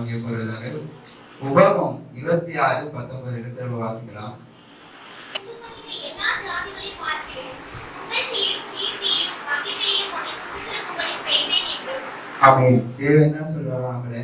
வாங்கிய பொருளாக உபகம் 26:19 வாசிக்கலாம். தேவன் என்ன சொல்றாங்களே,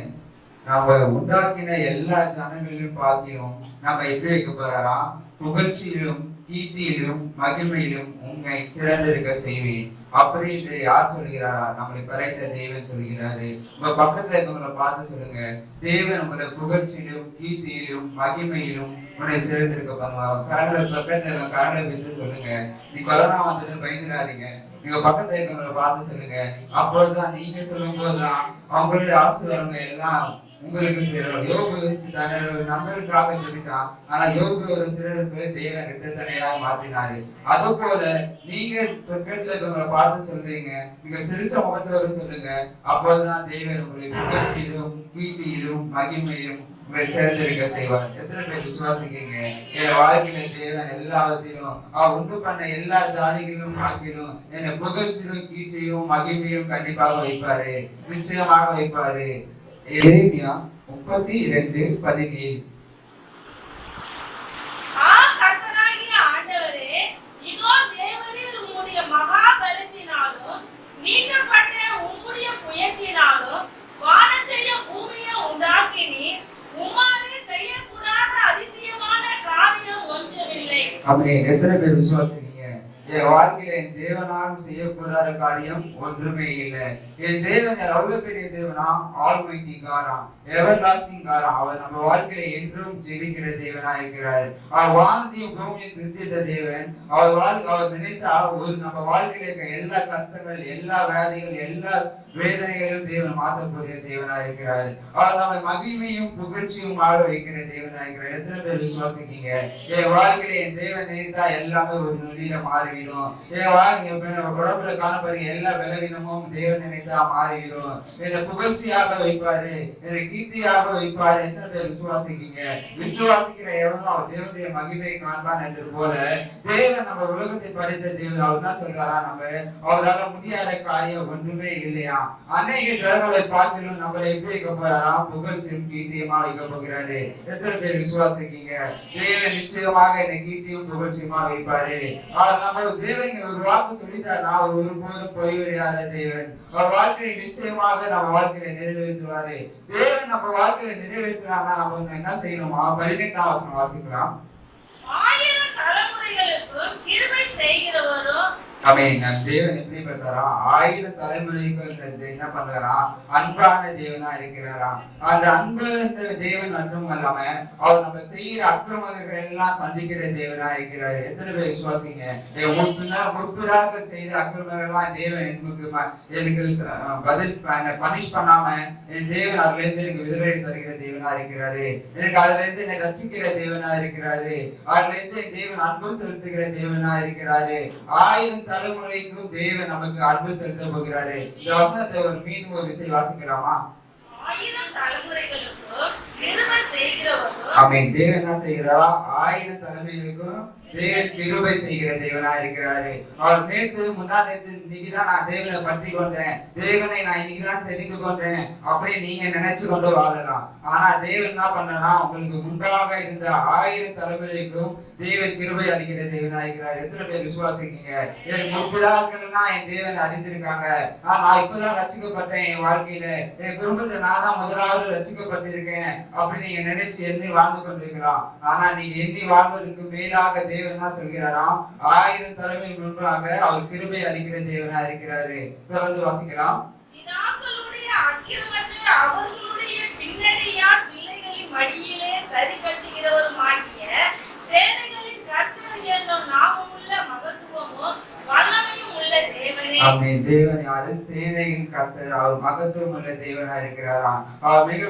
நம்ம உண்டாக்கின எல்லா ஜனங்களையும் பார்க்கிறோம். நம்ம எப்படி வைக்க போறாராம்? புகழ்ச்சியிலும் கீர்த்தியிலும் மகிமையிலும் உண்மை சிறந்திருக்க செய்வேன் அப்படின்னு யார் சொல்கிறாரா? நம்மளை படைத்த தேவன் சொல்கிறாரு. உங்க பக்கத்துல இருக்கவங்களை பார்த்து சொல்லுங்க, தேவன் உங்களை புகழ்ச்சியிலும் கீர்த்தியிலும் மகிமையிலும் உன்னை சிறந்திருக்க பண்ணுவாங்க. கரங்களை பக்கத்துல கரங்களை வைத்து சொல்லுங்க, நீ கொரோனா வந்ததுன்னு பயந்துடாதீங்க. நீங்க பக்கத்துல இருக்கவங்களை பார்த்து சொல்லுங்க. அப்பொழுதுதான் நீங்க சொல்லும் போதுதான் அவங்களுடைய ஆசீர்வாதங்க எல்லாம் உங்களுக்கு தெரியும். யோபு தன்னோட நண்பருக்காக சொல்லிட்டான். ஆனா யோபு ஒரு சிலருக்கு தேவன் இரத்தத்தனையா மாத்தினாரு. அது போல நீங்க பக்கத்துல இருக்கவங்களை பார்த்து சொல்றீங்க, நீங்க சிரிச்ச முகத்தோடு சொல்லுங்க. அப்போதுதான் தேவன் உங்களை புகழ்ச்சியிலும் கீர்த்தியிலும் மகிமையிலும் உங்களை சேர்ந்திருக்க செய்வார். எத்தனை பேர் விசுவாசிக்கிறீங்க? என் வாழ்க்கையில தேவன் எல்லாவற்றிலும் உண்டு பண்ண எல்லா ஜாதிகளிலும் பார்க்கிலும் என்னை புகழ்ச்சியிலும் கீழ்ச்சியும் மகிமையும் கண்டிப்பாக வைப்பாரு, நிச்சயமாக வைப்பாரு. எரேமியா 32:17. எத்தனை பேர் விசுவாசிக்கிறீங்க? என் வாழ்க்கையில என் தேவனால் செய்யக்கூடாத காரியம் ஒன்றுமே இல்லை. என் தேவன் எவ்வளவு பெரிய தேவனா? ஆல்மைட்டி காராம், எவர் லாஸ்டிங் காராம். அவர் நம்ம வாழ்க்கையில என்றும் ஜெயிக்கிற தேவனா இருக்கிறார். அவர் வானத்தையும் பூமியும் சிருஷ்டித்த தேவன். அவர் நினைத்தா ஒரு நம்ம வாழ்க்கையில இருக்க எல்லா கஷ்டங்கள், எல்லா வியாதிகள், எல்லா வேதனைகளும் தேவன் மாற்றக்கூடிய தேவனா இருக்கிறார். அவர் நம்ம மகிமையும் புகழ்ச்சியும் ஆக வைக்கிற தேவனா இருக்கிறார். எத்தனை பேர் விசுவாசிக்கீங்க? என் வாழ்க்கையில என் தேவன் நினைத்தா எல்லாமே ஒரு நொடியில மாறிவிடும். என் வாழ்க்கை உடம்புல காணப்படுற எல்லா பலவீனமும் தேவன் நினைத்தா மாறிவிடும். என்னை புகழ்ச்சியாக வைப்பாரு, என்னை கீர்த்தியாக வைப்பாரு. எத்தனை பேர் விசுவாசிக்கீங்க? விசுவாசிக்கிற எவனோ தேவனுடைய மகிமை காண்பான் என்பது போல தேவன் நம்ம உலகத்தை படைத்த தேவன். அவர் என்ன சொல்றாரா? நம்ம அவரால் முடியாத காரியம் ஒன்றுமே இல்லையா? அநேக ஜனங்களை பார்க்கணும் நம்மளை எப்படி வைக்க போறாரா? புகழ்ச்சியும் கீர்த்தியுமா வைக்க போகிறாரு. எத்தனை பேர் விசுவாசிக்கீங்க? தேவன் நிச்சயமாக என்னை கீர்த்தியும் புகழ்ச்சியுமா வைப்பாரு. நம்ம தேவன் ஒரு வாக்கு சொல்லிட்டாருன்னா அவர் ஒருபோதும் போய் வரையாத தேவன். அவர் வாழ்க்கையை நிச்சயமாக நம்ம வாழ்க்கையில நிறைவேற்றுவாரு. தேவன் நம்ம வாழ்க்கையில நிறைவேற்றுறாருன்னா நம்ம என்ன செய்யணுமா? 18ஆம் வசனம் வாசிக்கலாம். ஆயிரம் தலைமுறைகளுக்கு கிருபை செய்கிறவரும் தேவன் எப்படி பண்றாரா? 1000 தலைமுறைக்கு என்ன பண்றாரா? அன்பான தேவனா இருக்கிறாரா? அந்த அன்பு தேவன் மட்டும் அல்லாம அவர் நம்ம செய்யற அக்கிரமங்கள் எல்லாம் சந்திக்கிற தேவனா இருக்கிறாரு. எத்தனை பேர் விசுவாசிங்க? முற்பிதாக செய்த அக்கிரமங்கள் எல்லாம் தேவன் எனக்கு பதில் பனிஷ் பண்ணாம என் தேவன் அதுல இருந்து எனக்கு விடுதலை தருகிற தேவனா இருக்கிறாரு. எனக்கு அதுல இருந்து என்னை ரட்சிக்கிற தேவனா இருக்கிறாரு. அதுல இருந்து தேவன் அன்பு செலுத்துகிற தேவனா இருக்கிறாரு. 1000 தலைமுறைக்கும் தேவன் நமக்கு அன்பு செலுத்த போகிறாரு. இந்த வசனத்தை ஒரு மீண்டும் ஒரு விசை வாசிக்கலாமா? 1000 தலைமுறைகளுக்கும் கிருபை செய்கிறவரும். ஆமென். தேவன் என்ன செய்கிறாரா? 1000 தலைமுறைகளுக்கும் தேவன் கிருபை செய்கிற தேவனா இருக்கிறாரு. அவர் நேற்று முந்தா நேற்று இன்னைக்குதான் நான் தேவனை பற்றி கொண்டேன், தேவனை நான் இன்னைக்குதான் தெரிந்து கொண்டேன் அப்படி நீங்க நினைச்சு கொண்டு வாழலாம். ஆனா தேவன் என்ன பண்ணா? உங்களுக்கு முன்பாக இருந்த 1000 தலைமுறைக்கும் தேவன் கிருபை அளிக்கிற தேவனா இருக்கிறார். எத்தனை பேர் விசுவாசிக்கீங்க? எனக்கு முற்பிதாக்கள்னா என் தேவன் அறிந்திருக்காங்க. நான் இப்பதான் ரட்சிக்கப்பட்டேன். என் வாழ்க்கையில என் குடும்பத்தை நான் தான் முதலாவது ரட்சிக்கப்பட்டிருக்கேன் அப்படி நீங்க நினைச்சு எண்ணி வாழ்ந்து கொண்டிருக்கலாம். ஆனா நீங்க எண்ணி வாழ்வதற்கு மேலாக தேவன் தான் சொல்கிறாராம், 1000 தலைமை முன்பாக அவர் கிருபை அளிக்கிற தேவனா இருக்கிறாரு. தொடர்ந்து வாசிக்கலாம். பிதாக்களுடைய அக்கிரமத்தை அவர்களுடைய பின்னடியார் பிள்ளைகளின் மடியிலே சரி கட்டுகிறவருமாகிய சேனைகளின் கர்த்தர் என்னும் நாமமுள்ள மகத்துவமும் வல்லமையும் உள்ள தேவனே. ஆமென். தேவன் யாரு? சேனையின் கர்த்தர். அவர் மகத்துவம் உள்ள தேவனா இருக்கிறாராம். அவர் மிக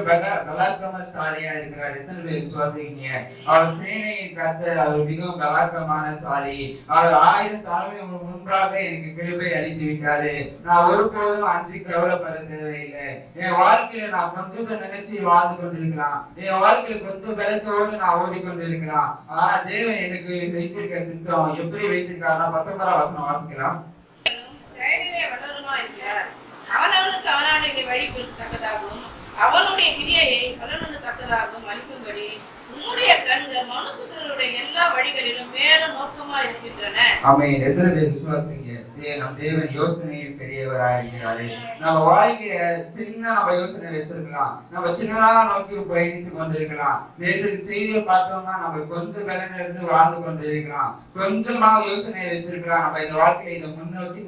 பராக்கிரமசாலியா இருக்கிறார். எத்தனை பேர் விசுவாசிக்கீங்க? அவர் சேனையின் கர்த்தர். அவர் மிகவும் பராக்கிரமசாலி. அவர் 1000 தலைமை முன்பாக எனக்கு கிருபை அளித்து விட்டாரு. நான் ஒருபோதும் அஞ்சு கவலைப்பட தேவையில்லை. என் வாழ்க்கையில நான் கொஞ்சத்தை நினைச்சு வாழ்ந்து கொண்டிருக்கலாம். என் வாழ்க்கையில கொஞ்சம் பலத்தோடு நான் ஓடிக்கொண்டிருக்கலாம். ஆனா தேவன் எனக்கு வைத்திருக்க சித்தம் எப்படி வைத்திருக்காருன்னா 19ஆம் வசனம் வாசிக்கலாம். செயலிலே வல்லவருமாய் இருக்கிறார். அவனவனுக்கு அவனவனுடைய வழி குறித்தக்கதாகவும் அவனுடைய கிரியையை பலனத்தக்கதாக மன்னிக்கும்படி உம்முடைய கண்கள் மனுபுத்திரருடைய எல்லா வழிகளிலும் மேலும் நோக்கமா இருக்கின்றன. ஆமென். எத்தனை பேர் விசுவாசிங்க? நம் தேவன் யோசனையில் பெரியவராக இருக்கிறாரு. நம்ம வாழ்க்கைய நம்ம யோசனை வச்சிருக்கலாம், நம்ம சின்னதா நோக்கி பயணித்து கொண்டிருக்கலாம். நேற்று செய்தியை பார்த்தோம்னா நம்ம கொஞ்சம் பலன் இருந்து வாழ்ந்து கொண்டிருக்கலாம், கொஞ்சமா யோசனை வச்சிருக்கலாம். நம்ம இந்த வாழ்க்கையை இதை முன்னோக்கி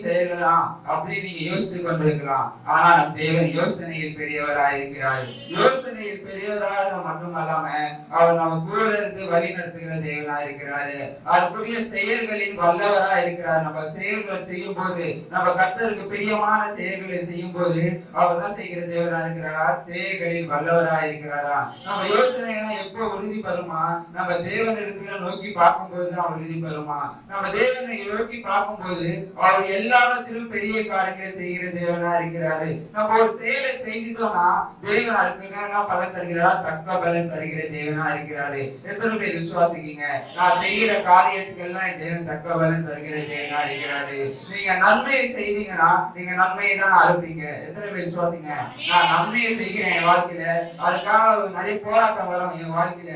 செல்லலாம் அப்படின்னு நீங்க யோசித்து கொண்டிருக்கலாம். ஆனா நம் தேவன் யோசனையில் பெரியவராக இருக்கிறார். யோசனையில் பெரியவராக மட்டுமல்லாம அவர் நம்ம கூட இருந்து வழி நடத்துகிற தேவனா இருக்கிறாரு. அதற்குரிய செயல்களின் வல்லவரா இருக்கிறார். நம்ம செயல்களை செய்யும் போது, நம்ம கர்த்தருக்கு பிரியமான செயல்களை செய்யும் போது அவர் தான் செய்கிற தேவனா இருக்கிறார், செயல்களில் வல்லவரா இருக்கிறாரா. நம்ம யோசனைலாம் எப்போ உறுதி பெறுமா? நம்ம தேவனிடத்துல நோக்கி பார்க்கும் போதுதான் உறுதி பெறுமா. நம்ம தேவனை நோக்கி பார்க்கும் போது அவர் எல்லாவற்றிலும் பெரிய காரியங்களை செய்கிற தேவனா இருக்கிறாரு. நம்ம ஒரு செயலை செய்துட்டோம்னா தேவன் அதுக்கு பலன் தருகிறார், தக்க பலன் தருகிற தேவனா இருக்கிறாரு. எத்தனை பேர் விசுவாசிக்கீங்க? நான் செய்கிற காரியத்துக்கு எல்லாம் தேவன் தக்க பலன் தருகிற தேவனா இருக்கிறாரு. நீங்க நன்மையை செய்தீங்கன்னா நீங்க நன்மையை தான் அறுப்பீங்க. எத்தனை பேர் விசுவாசிங்க? நான் நன்மையை செய்கிறேன் என் வாழ்க்கையில, அதுக்காக நிறைய போராட்டம் வரும் என் வாழ்க்கையில.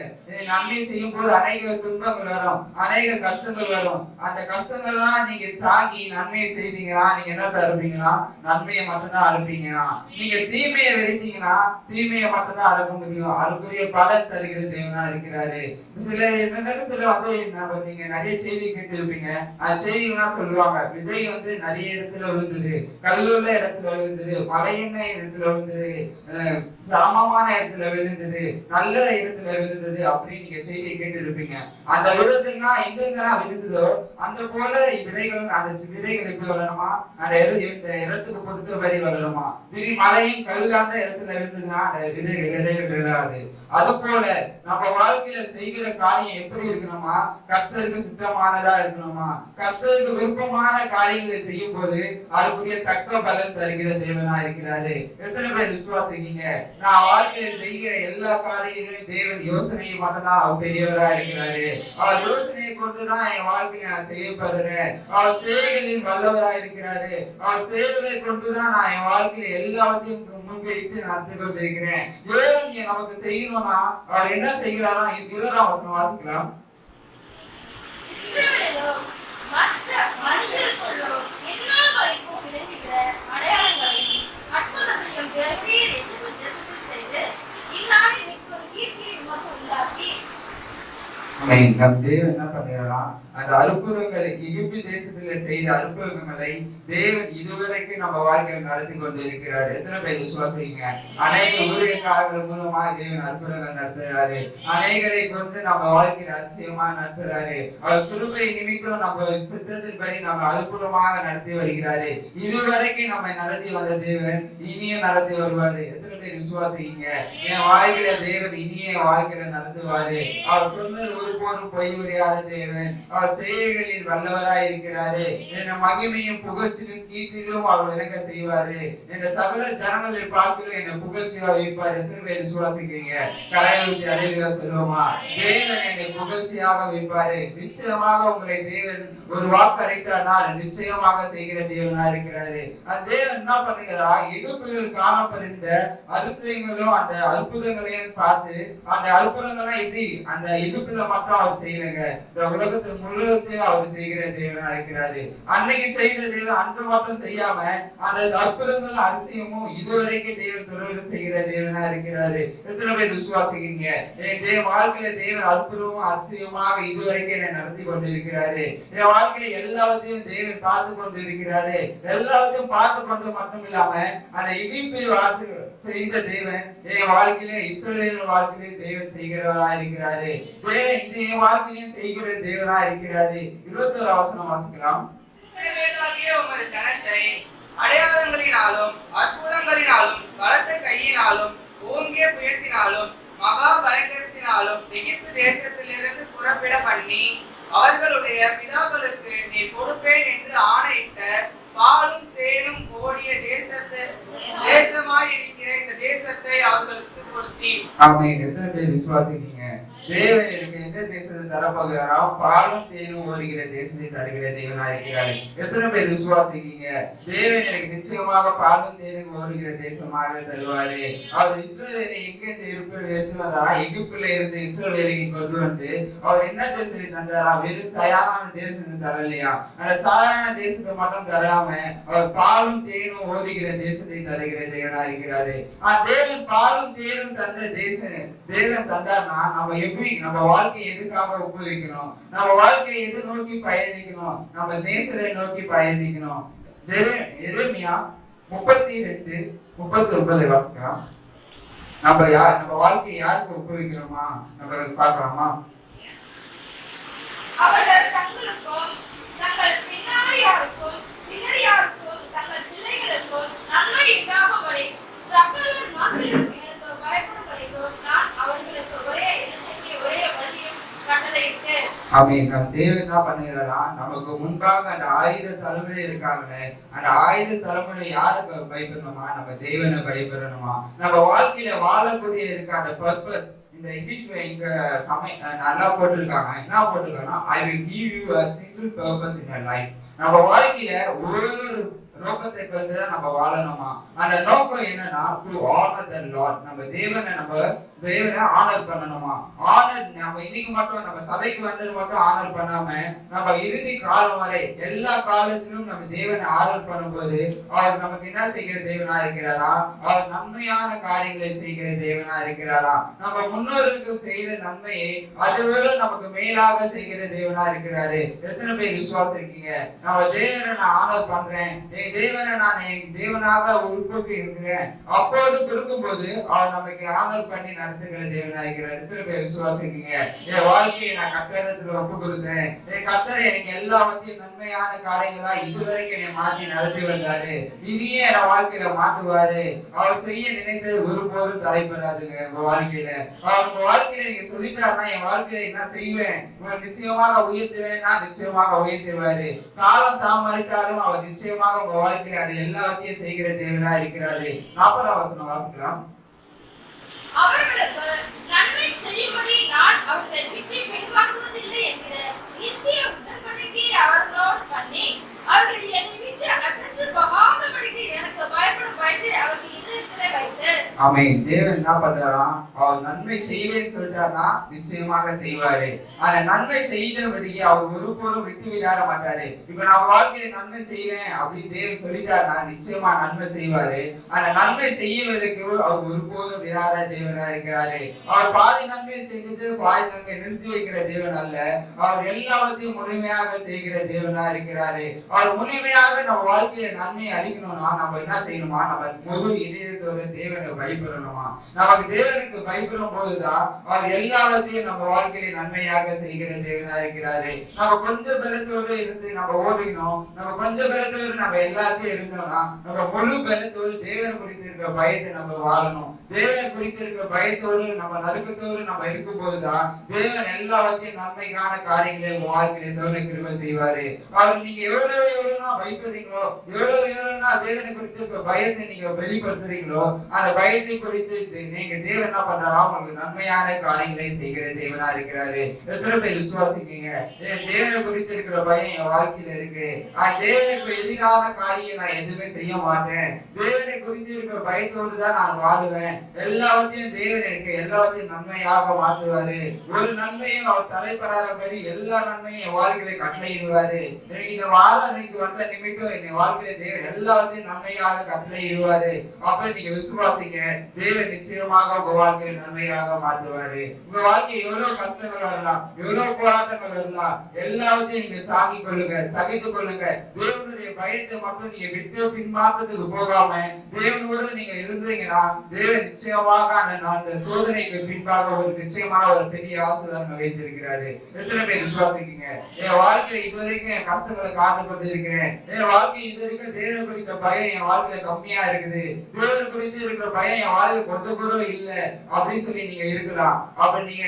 நன்மையை செய்யும் போது அநேக துன்பங்கள் வரும், அநேக கஷ்டங்கள் வரும். அந்த கஷ்டங்கள்லாம் நீங்க தாங்கி நன்மையை செய்தீங்கன்னா நீங்க என்ன அறுப்பீங்கன்னா நன்மையை மட்டும்தான் அறுப்பீங்கன்னா. நீங்க தீமையை வெறுத்தீங்கன்னா தீமையை மட்டும்தான் அறுக்க முடியும். அதுக்குரிய பலன் தருகிற தேவனா இருக்கிறாரு. சில இடத்துல நீங்க நிறைய செய்தி கேட்டு இருப்பீங்க. அந்த செய்திகள்லாம் சொல்லுவாங்க, விதை நிறைய இடத்துல விழுந்தது, கல்லுள்ள இடத்துல விழுந்தது, மலையின இடத்துல விழுந்தது, சமமான இடத்துல விழுந்தது, நல்ல இடத்துல விழுந்தது அப்படின்னு நீங்க செய்தியை கேட்டு இருப்பீங்க. அந்த விழுதுன்னா எங்கெங்கெல்லாம் விழுந்ததோ அந்த போல விதைகள், அந்த விதைகள் எப்படி வளருமா? அந்த இடத்துக்கு பொறுத்த மாதிரி வளருமா? திடீர் மலையும் கல்லாந்த இடத்துல விழுந்ததுன்னா அந்த விதைகள் விழாது. அது போல நம்ம வாழ்க்கையில செய்கிற காரியம் எப்படி இருக்கணுமா? கர்த்தருக்கு சித்தமானதா இருக்கணுமா? கர்த்தருக்கு விருப்பமான காரியங்களை செய்யும் போது அதுக்குரிய தக்க பலன் தருகிற தேவனா இருக்கிறாரு. எத்தனை பேர் விசுவாசிக்கீங்க? நான் வாழ்க்கையில செய்கிற எல்லா காரியங்களையும் தேவன் யோசனையை மட்டும்தான் அவர் பெரியவரா இருக்கிறாரு. அவர் யோசனையை கொண்டுதான் என் வாழ்க்கையில நான் செய்யப்படுறேன். அவர் செயல்களில் வல்லவரா இருக்கிறாரு. அவர் செயல்களை கொண்டுதான் நான் என் வாழ்க்கையில எல்லாத்தையும் முன்வைத்து நடத்தி கொண்டிருக்கிறேன். ஏன் நமக்கு செய்யணும்னா அவர் என்ன செய்கிறாரா? 20ஆம் வசனம் வாசிக்கலாம். மற்ற மனுஷருக்குள்ளோ என்னால் வரைக்கும் விளைகிற அடையாளங்களையும் அற்புதங்களையும் வெவ்வேறு எதிர்ப்பு செய்து இந்நாளில் எனக்கு ஒரு கீர்த்தியை உமக்கு உண்டாக்கி. நம் தேவன் என்ன பண்ணுகிறாராம்? அந்த அற்புதங்களை, எகிப்து தேசத்துல செய்த அற்புதங்களை தேவன் இதுவரைக்கும் நம்ம வாழ்க்கையில் நடத்தி கொண்டு இருக்கிறார். எத்தனை பேர் விசுவாசிங்க? அநேக ஊழியக்காரர்கள் மூலமாக தேவன் அற்புதங்கள் நடத்துகிறாரு. அநேகரை கொண்டு நம்ம வாழ்க்கையில் அதிசயமா நடத்துகிறாரு. அவர் கிருபை நிமித்தம் நம்ம சித்தத்தின் படி நம்ம அற்புதமாக நடத்தி வருகிறாரு. இதுவரைக்கும் நம்ம நடத்தி வந்த தேவன் இனியும் நடத்தி வருவாரு. எத்தனை பேர் விசுவாசிங்க? என் வாழ்க்கையில தேவன் இனிய வாழ்க்கையில நடத்துவாரு. அவர் சொன்ன ஒருபோதும் பொய் உரையாத தேவன். அவர் செயல்களில் வல்லவராய் இருக்கிறாரு. என்ன மகிமையும் புகழ்ச்சியும் கீர்த்தியும் அவர் எனக்கு செய்வாரு. இந்த சகல ஜனங்களை பார்க்கலும் என்ன புகழ்ச்சியா வைப்பார். எத்தனை பேர் விசுவாசிக்கிறீங்க? கரையூட்டி அடையில சொல்லுவோமா? தேவன் என்னை புகழ்ச்சியாக வைப்பாரு. நிச்சயமாக உங்களை தேவன் ஒரு வாக்கு அரைக்கிறார், நிச்சயமாக செய்கிற தேவனா இருக்கிறாரு. அந்த தேவன் என்ன பண்ணுகிறார்? எகிப்தில் காணப்படுகின்ற அதிசயங்களும் அந்த அற்புதங்களையும் பார்த்து அந்த அற்புதங்கள்லாம் எப்படி அந்த எகிப்துல மட்டும் அவர் செய்யலங்க, இந்த உலகத்து முழுவதையும் அவர் செய்கிற தேவனா இருக்கிறாரு. அன்னைக்கு செய்த தேவன் அன்று மட்டும் செய்யாம அந்த அற்புதங்களும் அதிசயமும் இதுவரைக்கும் தேவன் தொடர்ந்து செய்கிற தேவனா இருக்கிறாரு. எத்தனை பேர் விசுவாசிக்கிறீங்க? என் வாழ்க்கையில தேவன் அற்புதமும் அதிசயமாக இதுவரைக்கும் என்னை நடத்தி கொண்டு இருக்கிறாரு. என் வாழ்க்கையில எல்லாத்தையும் தேவன் பார்த்து கொண்டு இருக்கிறாரு. எல்லாத்தையும் பார்த்து கொண்டு மட்டும் இல்லாம அந்த எகிப்தை செய்த தேவன் என் வாழ்க்கையில இஸ்ரவேல் வாழ்க்கையில தேவன் செய்கிறவரா இருக்கிறாரு. தேவன் இது என் வாழ்க்கையிலும் செய்கிற தேவனா இருக்கிறாரு. 21ஆம் வசனம் வாசிக்கலாம். இஸ்ரவேலாகிய உமது ஜனத்தை அடையாளங்களினாலும் அற்புதங்களினாலும் பலத்த கையினாலும் ஓங்கிய புயத்தினாலும் மகா பயங்கரத்தினாலும் எகிப்து தேசத்திலிருந்து புறப்பட பண்ணி அவர்களுடைய பிதாக்களுக்கு நீ கொடுப்பேன் என்று ஆணையிட்ட பாலும் தேனும் ஓடிய தேசமாய் இருக்கிற இந்த தேசத்தை அவர்களுக்கு கொடுத்தீர். ஆமென். எத்தனை பேர் விசுவாசிக்கிறீங்க? தேவன் எனக்கு எந்த எந்த தேசத்தை தரப்போகிறாரா? பாலும் தேனும் ஓடுகிற தேசத்தை தருகிற தேவனா இருக்கிறார். எத்தனை பேர் விசுவாசிக்கீங்க? தேவன் எனக்கு நிச்சயமாக பாலும் தேனும் ஓடுகிற தேசமாக தருவாரு. அவர் இஸ்ரவேலை எங்கிருந்து எடுத்து வந்தாரா? எகிப்துல இருந்து இஸ்ரவேலை கொண்டு வந்து அவர் என்ன தேசத்தை தந்தாரா? வெறும் சாதாரண தேசத்தை தரலையா? அந்த சாதாரண தேசத்தை மட்டும் தராம அவர் பாலும் தேனும் ஓடுகிற தேசத்தை தருகிற தேவனா இருக்கிறாரு. தேவன் பாலும் தேனும் தந்த தேசம் தேவன் தந்தார்னா நம்ம எப்படி நம்ம வாழ்க்கையை எதுக்காக ஒப்புவிக்கணும்? நம்ம வாழ்க்கையை எது நோக்கி பயணிக்கணும்? நம்ம நேசரை நோக்கி பயணிக்கணும். எரேமியா 32:39 வாசிக்கலாம். நம்ம வாழ்க்கையை யாருக்கு ஒப்புவிக்கிறோமா நம்ம பார்க்கலாமா? அவர்கள் தங்களுக்கும் தங்கள் பின்னாடியாருக்கும் தங்கள் பிள்ளைகளுக்கும் நன்மை உண்டாகும்படி சகல நாட்டிலும் எனக்கு பயப்படும்படிக்கும் நான் அவர்களுக்கு ஒரே வழியும் கட்டளையிட்டு. ஆமென். நம் தேவன் என்ன பண்ணுகிறாரா? நமக்கு முன்பாக அந்த 1000 தலைமுறை இருக்காங்களே, அந்த 1000 தலைமுறை யாருக்கு பயப்படணுமா? நம்ம தேவனை பயப்படணுமா? நம்ம வாழ்க்கையில வாழக்கூடிய இருக்க அந்த பர்பஸ் இந்த இங்கிலீஷ்ல இங்க நல்லா போட்டிருக்காங்க. என்ன போட்டிருக்காங்கன்னா, I will give you a single purpose in your life. நம்ம வாழ்க்கையில ஒரு நோக்கத்தை கொண்டுதான் நம்ம வாழணுமா? அந்த நோக்கம் என்னன்னா, to honor the Lord. நம்ம தேவனை ஆனர் பண்ணணுமா? ஆனர் நம்ம இன்னைக்கு மட்டும் நம்ம சபைக்கு வந்தது மட்டும் ஆனர் பண்ணாம நம்ம இறுதி காலம் வரை எல்லா காலத்திலும் நம்ம தேவனை ஆனர் பண்ணும்போது அவர் நமக்கு என்ன செய்கிற தேவனா இருக்கிறாரா? அவர் நன்மையான காரியங்களை செய்கிற தேவனா இருக்கிறாரா? நம்ம முன்னோருக்கு செய்த நன்மையை அதுவே நமக்கு மேலாக செய்கிற தேவனா இருக்கிறாரு. எத்தனை பேர் விசுவாசம் இருக்கீங்க? நம்ம தேவனை நான் ஆனர் பண்றேன், தேவனை நான் என் தேவனாக உட்பட்டு இருக்கிறேன், அப்போது கொடுக்கும்போது அவர் நமக்கு ஆனர் பண்ணி நடத்துகிற தேவனா இருக்கிறார். எத்தனை பேர் விசுவாசிக்கீங்க? என் வாழ்க்கையை நான் கர்த்தருக்கு ஒப்பு கொடுத்தேன், என் கர்த்தர் எனக்கு எல்லாவற்றையும் நன்மையான காரியங்களா இதுவரைக்கும் என்னை மாற்றி நடத்தி வந்தாரு, இனியே என் வாழ்க்கையில மாற்றுவாரு. அவர் செய்ய நினைத்தது ஒருபோதும் தடைபடாதுங்க. உங்க வாழ்க்கையில உங்க வாழ்க்கையில நீங்க சொல்லிட்டாருன்னா என் வாழ்க்கையில என்ன செய்வேன், நிச்சயமாக உயர்த்துவேன், நான் நிச்சயமாக உயர்த்துவாரு. காலம் தாமதித்தாலும் அவர் நிச்சயமாக உங்க வாழ்க்கையில அது எல்லாத்தையும் செய்கிற தேவனா இருக்கிறாரு. 40ஆம் வசனம் வாசிக்கலாம். அவர்களுக்கு நன்மை செய்யும்படி நான் அவர்களை விட்டு பின்வாங்குவதில்லை என்கிற நித்திய உடன்படிக்கையை அவர்களோடு பண்ணி அவர்கள் என்னை விட்டு அகன்று போகாதபடிக்கு எனக்கு பயப்படும் பயத்தை அவர்கள் இதயத்திலே வைத்து. ஆமென். தேவன் என்ன பண்றாராம்? அவர் நன்மை செய்வேன்னு சொல்லிட்டாருன்னா நிச்சயமாக செய்வாரு. அந்த நன்மை செய்தபடியே அவர் ஒருபோதும் விட்டு விடாத மாட்டாரு. இப்ப நான் வாழ்க்கையில நன்மை செய்வேன் அப்படின்னு தேவன் சொல்லிட்டாருன்னா நிச்சயமா நன்மை செய்வாரு. அந்த நன்மை செய்வதற்கு அவர் ஒருபோதும் விடாத தேவனா இருக்கிறாரு. அவர் பாதி நன்மை செஞ்சுட்டு பாதி நன்மை நிறுத்தி வைக்கிற தேவன் அல்ல, அவர் எல்லாவற்றையும் முழுமையாக செய்கிற தேவனா இருக்கிறாரு. அவர் முழுமையாக நம்ம வாழ்க்கையில நன்மையை அளிக்கணும்னா நம்ம என்ன செய்யணுமா? நம்ம முழு இதயத்தோட தேவனை பயப்படணுமா? நமக்கு தேவனுக்கு பயப்படும் போதுதான் அவர் எல்லாவற்றையும் நம்ம வாழ்க்கையில நன்மையாக செய்கிற தேவனா இருக்கிறாரு. நம்ம கொஞ்சம் பலத்தோடு இருந்து நம்ம ஓடினோம், நம்ம கொஞ்சம் பலத்தோடு நம்ம எல்லாத்தையும் இருந்தோம்னா நம்ம முழு பலத்தோடு தேவனை குறித்து இருக்கிற பயத்தை நம்ம வாழணும். தேவனை குறித்து இருக்கிற பயத்தோடு நம்ம நறுக்கத்தோடு நம்ம இருக்கும் போதுதான் தேவன் எல்லாவற்றையும் நன்மைக்கான காரியங்களை உங்க வாழ்க்கையில தேவனை கிருபை செய்வாரு. அவர் நீங்க எவ்வளவு பயப்படுறீங்களோ, எவ்வளவு தேவனை குறித்து இருக்கிற பயத்தை நீங்க வெளிப்படுத்துறீங்களோ, அந்த பயத்தை குறித்து நீங்க தேவன் என்ன பண்றாரா? உங்களுக்கு நன்மையான காரியங்களை செய்கிற தேவனா இருக்கிறாரு. எத்தனை பேர் விசுவாசிக்கீங்க? தேவனை குறித்து இருக்கிற பயம் என் வாழ்க்கையில இருக்கு, தேவனுக்கு எதிரான காரியம் நான் எதுவுமே செய்ய மாட்டேன், தேவனை குறித்து இருக்கிற பயத்தோடு தான் நான் வாழுவேன், எல்லாவற்றையும் தேவன் இருக்கு எல்லாவற்றையும் நன்மையாக மாற்றுவாரு. ஒரு நன்மையும் அவர் தலைப்படாதபடி எல்லா நன்மையும் என் வாழ்க்கையில கட்டளையிடுவாரு. எனக்கு இந்த வாரம் எனக்கு வந்த நிமிடம் என் வாழ்க்கையில தேவன் எல்லாவற்றையும் நன்மையாக கட்டளையிடுவாரு. அப்படி நீங்க விசுவாசிங்க, தேவன் நிச்சயமாக உங்க வாழ்க்கையை நன்மையாக மாற்றுவாரு. உங்க வாழ்க்கையை எவ்வளவு கஷ்டங்கள் வரலாம், எவ்வளவு போராட்டங்கள் வரலாம், எல்லாவற்றையும் நீங்க தாங்கிக் கொள்ளுங்க, தகித்து கொள்ளுங்க. தேவனுடைய பயத்தை மட்டும் நீங்க விட்டு பின்மாற்றத்துக்கு போகாம தேவனோடு நீங்க இருந்தீங்கன்னா தேவன் நிச்சயமாக அந்த சோதனைக்கு பின்பாக ஒரு நிச்சயமான ஒரு பெரிய ஆசீர்வாதம் வைத்திருக்கிறாரு. எத்தனை பேர் விசுவாசிக்கீங்க? என் வாழ்க்கையில இதுவரைக்கும் என் கஷ்டங்களை காத்து கொண்டு இருக்கிறேன், என் வாழ்க்கை இதுவரைக்கும் தேவனை குறித்த பயம் என் வாழ்க்கையில கம்மியா இருக்குது, தேவனை குறித்து இருக்கிற பயம் என் வாழ்க்கை கொஞ்சம் கூட இல்ல அப்படின்னு சொல்லி நீங்க இருக்கலாம். அப்ப நீங்க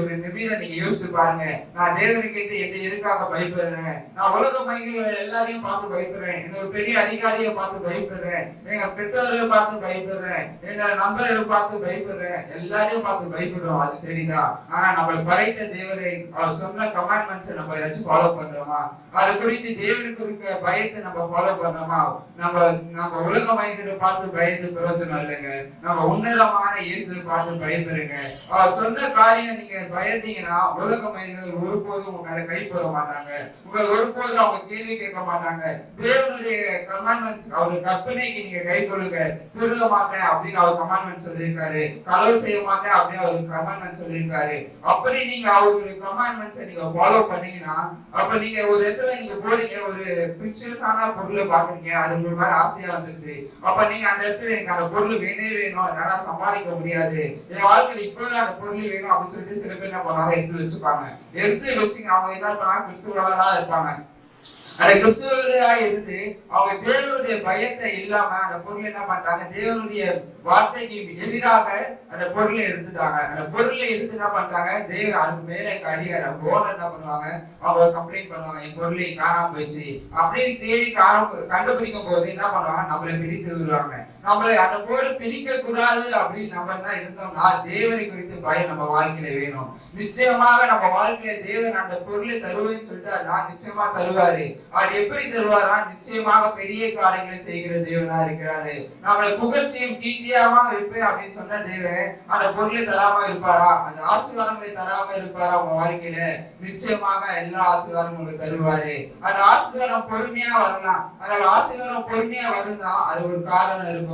ஒரு நிமிடம் நீங்க யோசிச்சு பாருங்க. நான் தேவனுக்கு என்ன எதுக்காக பயப்படுறேன்? நான் உலக மனிதர்களை எல்லாரையும் பார்த்து பயப்படுறேன், ஒரு பெரிய அதிகாரியை பார்த்து பயப்படுறேன், எங்க பெற்றோர்களை பார்த்து பயப்படுறேன், எங்க நண்பர்களை பார்த்து பயப்படுறேன், எல்லாரையும் பார்த்து பயப்படுறோம். அது சரிதான். ஆனா நம்மளை படைத்த தேவரை அவர் சொன்ன கமாண்ட்மெண்ட்ஸ் நம்ம ஏதாச்சும் ஃபாலோ பண்றோமா? அது குறித்து தேவனுக்கு இருக்க பயத்தை நம்ம ஃபாலோ பண்றோமா? நம்ம உலக மனிதர்களை பார்த்து பயந்து பிரயோஜனம் இல்லைங்க. நம்ம உன்னதமான இயேசுவை பார்த்து பயப்படுங்க. அவர் சொன்ன காரியம் நீங்க பயந்தீங்கன்னா உலக மனிதர்கள் ஒருபோதும் உங்க மேல கை போட மாட்டாங்க, உங்களை ஒருபோதும் அவங்க கேள்வி கேட்க மாட்டாங்க. தேவனுடைய கமாண்ட்மெண்ட்ஸ், அவருடைய கற்பனைக்கு நீங்க கை கொள்ளுங்க. திருட மாட்டேன் அப்படின்னு அவர் கமாண்ட்மெண்ட் சொல்லியிருக்காரு, களவு செய்ய மாட்டேன் அப்படின்னு அவர் கமாண்ட்மெண்ட் சொல்லியிருக்காரு. அப்படி நீங்க அவருடைய கமாண்ட்மெண்ட்ஸை நீங்க ஃபாலோ பண்ணீங்கன்னா, அப்ப நீங்க ஒரு இடத்துல நீங்க போறீங்க, ஒரு பிரிஷியஸான பொருளை பாக்குறீங்க, அது ஒரு மாதிரி ஆசையா வந்துச்சு. அப்ப நீங்க அந்த இடத்துல எனக்கு அந்த பொருள் வேணும், என்னால சமாளிக்க முடியாது, என் வாழ்க்கையில இப்பவே அந்த பொருள் வேணும் அப்படின்னு சொல்லிட்டு சில பேர் என்ன பண்ணுவாங்க, எடுத்து வச்சுப்பாங்க. எடுத்து வச்சுங்க அவங்க என்ன பண்ணாங்க, கிறிஸ்துவர்களா இருப்பாங்க. அந்த கிறிஸ்துவர்களா இருந்து அவங்க தேவனுடைய பயத்தை இல்லாம அந்த பொருள் என்ன பண்றாங்க, தேவனுடைய வார்த்தைக்கு எதிராக அந்த பொருளை எடுத்துட்டாங்க. அந்த பொருளை எடுத்து என்ன பண்றாங்க, தேவன் அதுக்கு மேல அதிகாரம் ஓனர் என்ன பண்ணுவாங்க, அவங்க கம்ப்ளைண்ட் பண்ணுவாங்க, என் பொருளை காணாம போயிடுச்சு அப்படின்னு தேடி கண்டுபிடிக்கும் போது என்ன பண்ணுவாங்க, நம்மளை பிடித்து விடுவாங்க. நம்மளை அந்த பொருள் பிரிக்க கூடாது அப்படின்னு நம்ம தான் இருந்தோம்னா தேவனை குறித்து பயம் நம்ம வாழ்க்கையில வேணும். நிச்சயமாக நம்ம வாழ்க்கையில தேவன் அந்த பொருளை தருவேன்னு சொல்லிட்டு நிச்சயமா தருவாரு. அது எப்படி தருவாரா, நிச்சயமாக பெரிய காரியங்களை செய்கிற தேவனா இருக்கிறாரு. நம்மளை புகழ்ச்சியும் கீர்த்தியாமா இருப்பேன் அப்படின்னு சொன்ன தேவன் அந்த பொருளை தராம இருப்பாரா, அந்த ஆசீர்வாதங்களை தராம இருப்பாரா உங்க வாழ்க்கையில? நிச்சயமாக எல்லா ஆசீர்வாதமும் உங்களுக்கு தருவாரு. அந்த ஆசீர்வாதம் பொறுமையா வரலாம். அந்த ஆசீர்வாதம் பொறுமையா வரும்னா அது ஒரு காரணம் இருக்கும்.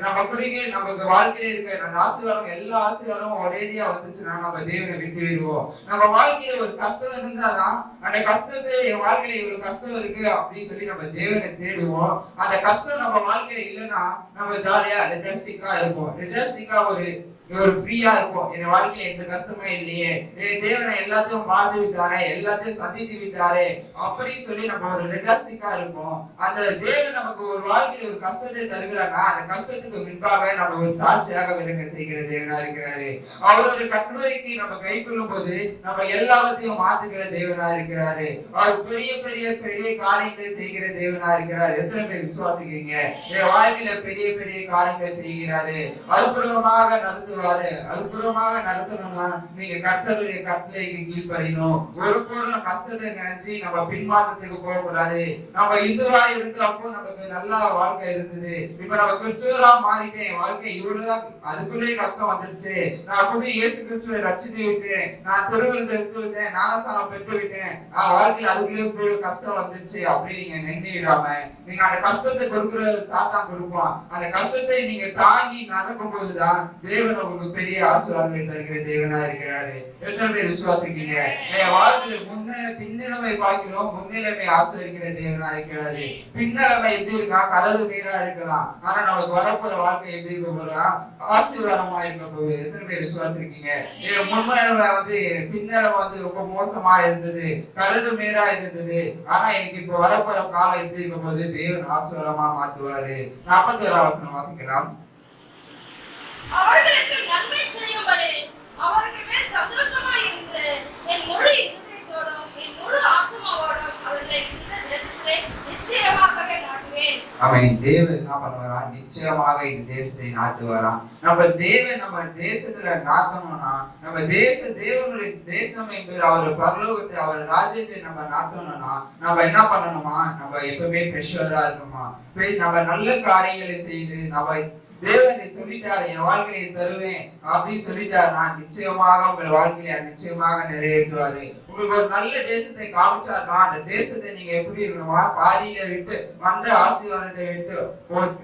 நம்ம குடிக்கு நமக்கு வாழ்க்கையில இருக்க அந்த ஆசீர்வாதம், எல்லா ஆசீர்வாதமும் ஒரேடியா வந்துச்சுன்னா நம்ம தேவனை விட்டு விடுவோம். நம்ம வாழ்க்கையில ஒரு கஷ்டம் இருந்தாதான் அந்த கஷ்டத்தை, என் வாழ்க்கையில இவ்வளவு கஷ்டம் இருக்கு அப்படின்னு சொல்லி நம்ம தேவனை தேடுவோம். அந்த கஷ்டம் நம்ம வாழ்க்கையில இல்லைன்னா நம்ம ஜாலியா ரெஜஸ்டிக்கா இருப்போம். ரெஜஸ்டிக்கா ஒரு ஃப்ரீயா இருக்கும். என் வாழ்க்கையில எந்த கஷ்டமே இல்லையே, என் தேவனை எல்லாத்தையும் பார்த்து விட்டாரே, எல்லாத்தையும் சந்தித்து விட்டாரே அப்படின்னு சொல்லி நம்ம ஒரு ரெஜாஸ்டிக்கா இருப்போம். அந்த தேவன் நமக்கு ஒரு வாழ்க்கையில ஒரு கஷ்டத்தை தருகிறான்னா அந்த கஷ்டத்துக்கு முன்பாக நம்ம ஒரு சாட்சியாக விளங்க செய்கிற தேவனா இருக்கிறாரு. அவருடைய கட்டுரைக்கு நம்ம கை கொள்ளும் போது நம்ம எல்லாத்தையும் மாத்துகிற தேவனா இருக்கிறாரு. அவர் பெரிய பெரிய பெரிய காரியங்களை செய்கிற தேவனா இருக்கிறாரு. எத்தனை பேர் விசுவாசிக்கிறீங்க? என் வாழ்க்கையில பெரிய பெரிய காரியங்களை செய்கிறாரு, அற்புதமாக நடத்துவாரு. அற்புதமாக நடத்தணும்னா நீங்க கர்த்தருடைய கட்டளைக்கு கீழ்ப்படியணும். ஒருபோதும் கஷ்டத்தை நினைச்சு நம்ம பின்மாற்றத்துக்கு போக கூடாது. நம்ம இந்துவா இருக்கிறப்போ நமக்கு நல்ல வாழ்க்கை இருந்தது, இப்ப நம்ம கிறிஸ்துவரா மாறிட்டேன், வாழ்க்கை இவ்வளவுதான், அதுக்குள்ளேயே கஷ்டம் வந்துருச்சு, நான் புது இயேசு கிறிஸ்துவை ரட்சித்து விட்டேன், நான் திருவிழத்தை எடுத்து விட்டேன், ஞானஸ்தானம் பெற்று விட்டேன், வாழ்க்கையில அதுக்குள்ளே கஷ்டம் வந்துருச்சு அப்படின்னு நீங்க நின்று விடாம நீங்க அந்த கஷ்டத்தை கொடுக்குற சாத்தான் கொடுப்பான். அந்த கஷ்டத்தை நீங்க தாங்கி நடக்கும் போதுதான் தேவன் உங்களுக்கு பெரிய ஆசீர்வாதங்களை தருகிற தேவனா இருக்கிறாரு. எத்தனை பேர் விசுவாசிக்கிறீங்க? என் வாழ்க்கையில பின்னிலைமை பார்க்கிறோம், முன்னிலைமை ஆசீர்வதிக்கிற தேவனா இருக்கிறாரு. பின்னலைமை எப்படி இருக்கா, கடல் மேலா இருக்கலாம், ஆனா நமக்கு வரப்போற வாழ்க்கை எப்படி இருக்க போறா, ஆசீர்வாதமா இருக்க போகுது. எத்தனை பேர் விசுவாசிருக்கீங்க? முன்னிலைமை பின்னலைமை ரொம்ப மோசமா இருந்தது, கடல் மேலா இருந்தது, ஆனா எனக்கு இப்ப வரப்போற காலம் எப்படி இருக்க போது தேவன் ஆசீர்வாதமா மாற்றுவாரு. 41 வசனம் வாசிக்கலாம். அவர்களுக்கு நன்மை செய்யும்படி அவர்கள் மேல் சந்தோஷமாய் இருந்து என் முழு இதயத்தோடும் என் முழு ஆத்மாவோடும் அவர்களை இந்த தேசத்தை நிச்சயமாகவே நாட்டுவேன். அவன் தேவன் என்ன பண்ணுவாரா, நிச்சயமாக இந்த தேசத்தை நாட்டுவாரா. நம்ம தேவன் நம்ம தேசத்துல நாட்டணும்னா, நம்ம தேவனுடைய தேசம் என்பது அவர் பரலோகத்தை, அவர் ராஜ்யத்தை நம்ம நாட்டணும்னா நம்ம என்ன பண்ணணுமா, நம்ம எப்பவுமே பிரஷரா இருக்கணுமா, நம்ம நல்ல காரியங்களை செய்து நம்ம தேவன் சொல்லிட்டாரு என் வாழ்க்கையை தருவேன் அப்படின்னு சொல்லிட்டாருன்னா நிச்சயமாக உங்கள் வாழ்க்கையில நிச்சயமாக நிறைவேற்றுவாரு. உங்களுக்கு ஒரு நல்ல தேசத்தை காமிச்சாருன்னா அந்த தேசத்தை நீங்க எப்படி இருக்கணுமா, பாதியில விட்டு வந்த ஆசீர்வாதத்தை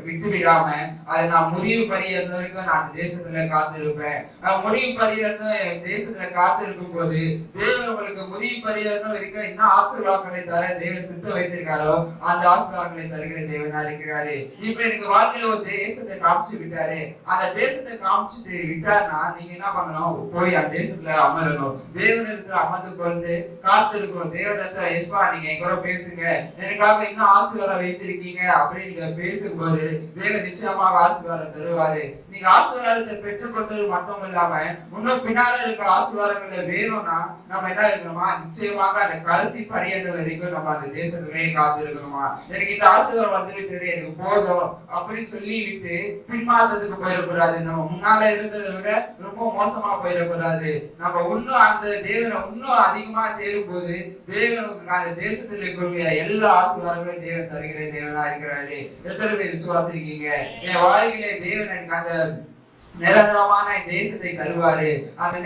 விட்டு விடாம அதை நான் முடிவு பரியறது வரைக்கும் நான் அந்த தேசத்துல காத்து இருப்பேன். நான் முடிவு பரியறது தேசத்துல காத்து இருக்கும் போது தேவன் உங்களுக்கு முடிவு பரியறது வரைக்கும் என்ன ஆசீர்வாதங்களை தர தேவன் சித்தம் வைத்திருக்காரோ அந்த ஆசீர்வாதங்களை தருகிற தேவனா இருக்கிறாரு. இப்ப எனக்கு வாழ்க்கையில ஒரு தேசத்தை காமிச்சு விட்டாரு, அந்த தேசத்தை காமிச்சுட்டு விட்டாருன்னா நீங்க என்ன பண்ணணும், போய் அந்த தேசத்துல அமரணும். தேவன் இருக்கிற அமர்ந்து கொண்டு வந்து காத்திருக்கிறோம். தேவதத்தை எஸ்பா நீங்க எங்கூட பேசுங்க, எனக்காக இன்னும் ஆசீர்வாதம் வைத்திருக்கீங்க அப்படின்னு நீங்க பேசும்போது தேவன் நிச்சயமாக ஆசீர்வாதம் தருவாரு. நீங்க ஆசீர்வாதத்தை பெற்றுக்கொண்டது மட்டும் இல்லாம இன்னும் பின்னால இருக்கிற ஆசீர்வாதங்களை வேணும்னா நம்ம என்ன இருக்கணுமா, நிச்சயமாக அந்த கடைசி பரியந்த வரைக்கும் நம்ம அந்த தேசத்திலே காத்திருக்கணுமா. எனக்கு இந்த ஆசீர்வாதம் வந்துவிட்டு எனக்கு போதும் அப்படின்னு சொல்லி விட்டு பின்மாற்றத்துக்கு போயிடக்கூடாது. நம்ம முன்னால இருந்ததை விட ரொம்ப மோசமா போயிடக்கூடாது. நம்ம இன்னும் அந்த தேவனை இன்னும் அதிகமா தேடும் போது தேவனுக்கு அந்த தேசத்தில் இருக்கக்கூடிய எல்லா ஆசீர்வாதங்களும் தேவன் தருகிற தேவனா இருக்கிறாரு. எத்தனை பேர் விசுவாசிருக்கீங்க? என் வாழ்க்கையில தேவன் எனக்கு அந்த நிரந்தரமான தேசத்தை தருவாரு. அந்த